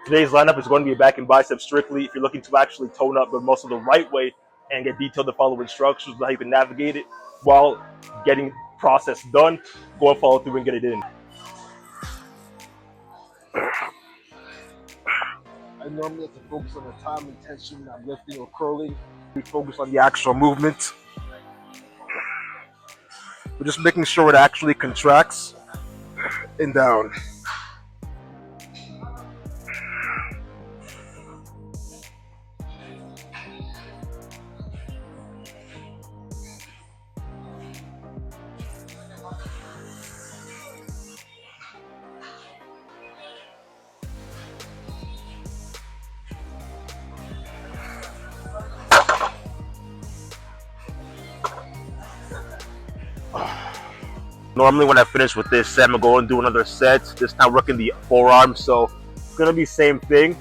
Today's lineup is going to be back and biceps strictly. If you're looking to actually tone up the muscle the right way and get detailed to follow instructions, how you can navigate it while getting process done, go and follow through and get it in. I normally have to focus on the time and tension I'm lifting or curling. We focus on the actual movement. We're just making sure it actually contracts and down. Normally when I finish with this set, I'm gonna go and do another set. This time working the forearm, so it's gonna be same thing.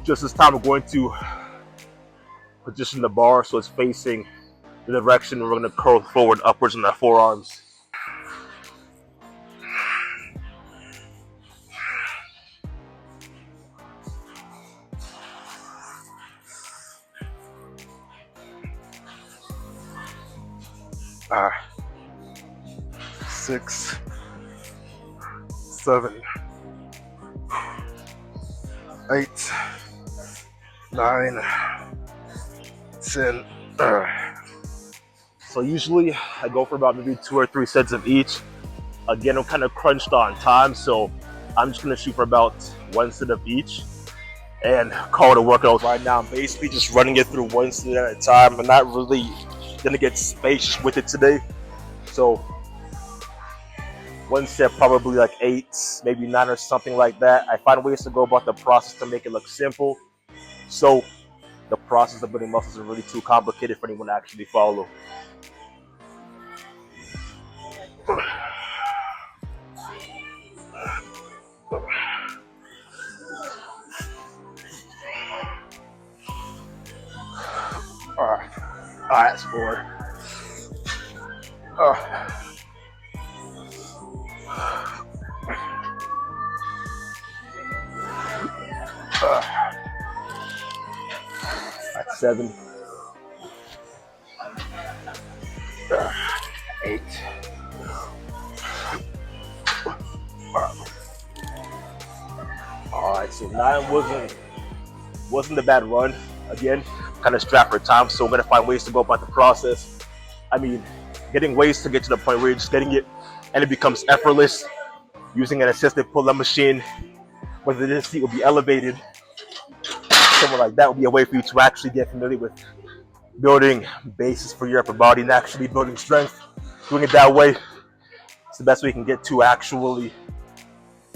Just this time I'm going to position the bar so it's facing the direction we're gonna curl forward upwards on the forearms. Ah. 6, 7, 8, 9, 10. So usually I go for about maybe 2 or 3 sets of each. Again, I'm kind of crunched on time, so I'm just gonna shoot for about 1 set of each and call it a workout. Right now I'm basically just running it through 1 set at a time. I'm not really gonna get spacious with it today. So 1 set, probably like 8, maybe 9 or something like that. I find ways to go about the process to make it look simple. So the process of building muscles isn't really too complicated for anyone to actually follow. Alright, that's 4. That's 7. 8. Alright, so 9 wasn't a bad run. Again, kind of strapped for time, so I'm gonna find ways to go about the process. I mean, getting ways to get to the point where you're just getting it and it becomes effortless. Using an assisted pull-up machine, whether this seat will be elevated, something like that will be a way for you to actually get familiar with building bases for your upper body and actually building strength. Doing it that way, it's the best way you can get to actually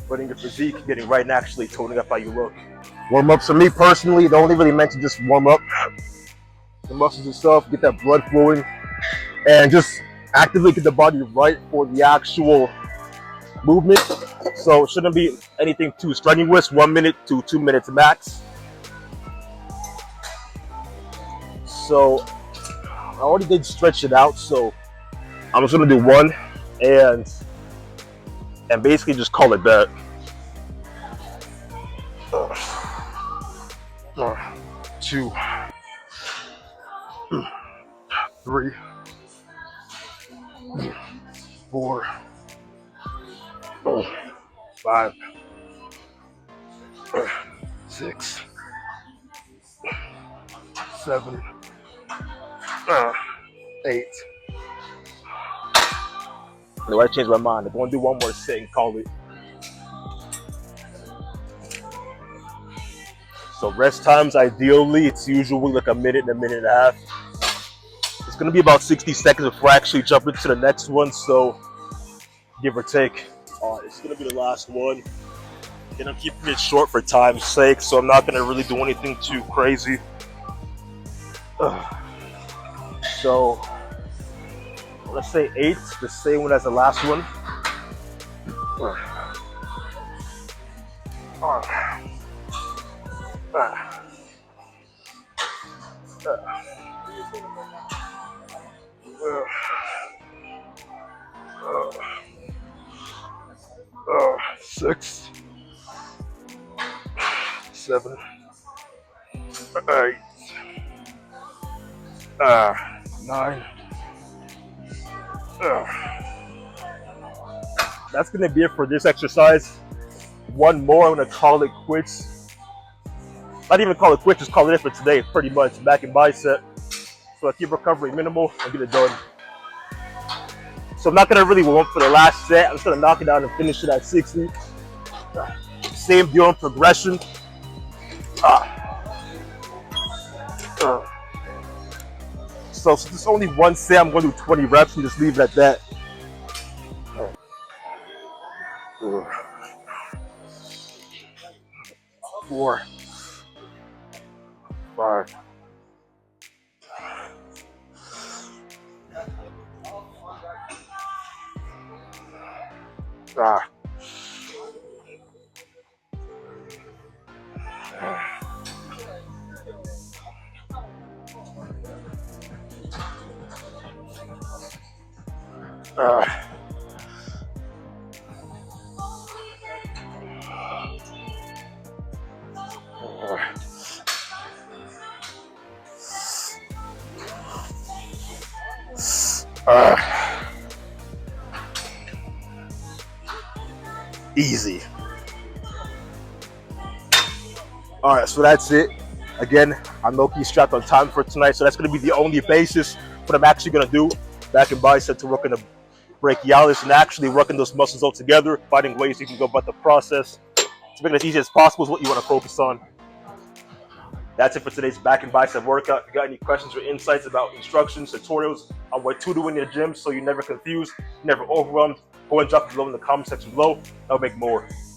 building your physique, getting right and actually toning up how you look. Warm-ups for me personally, they're only really meant to just warm up the muscles itself, get that blood flowing, and just actively get the body right for the actual movement. So it shouldn't be anything too strenuous, 1 minute to 2 minutes max. So I already did stretch it out, so I'm just gonna do 1 and basically just call it that. 2, 3, 4, 5, 6, 7, 8. No, I changed my mind. I'm going to do 1 more set and call it. So rest times, ideally, it's usually like a minute and a half. It's going to be about 60 seconds before I actually jump into the next one, so give or take. All right, it's going to be the last one. And I'm keeping it short for time's sake, so I'm not going to really do anything too crazy. So let's say 8, the same one as the last one. 6, 7, 8, 9. That's gonna be it for this exercise. One more, I'm gonna call it quits. Not even call it quits, just call it for today, pretty much. Back and bicep. So I keep recovery minimal and get it done. So I'm not gonna really warm up for the last set. I'm just gonna knock it down and finish it at 60. Same deal in progression. So since it's only one set, I'm gonna do 20 reps and just leave it at that. 4, 5. Easy. All right, so that's it. Again, I'm low-key strapped on time for tonight, so that's going to be the only basis what I'm actually going to do. Back and bicep to working the brachialis and actually working those muscles all together, finding ways you can go about the process to make it as easy as possible is what you want to focus on. That's it for today's back and bicep workout. If you got any questions or insights about instructions, tutorials on what to do in your gym so you're never confused, never overwhelmed, go and drop it below in the comment section below. I'll make more.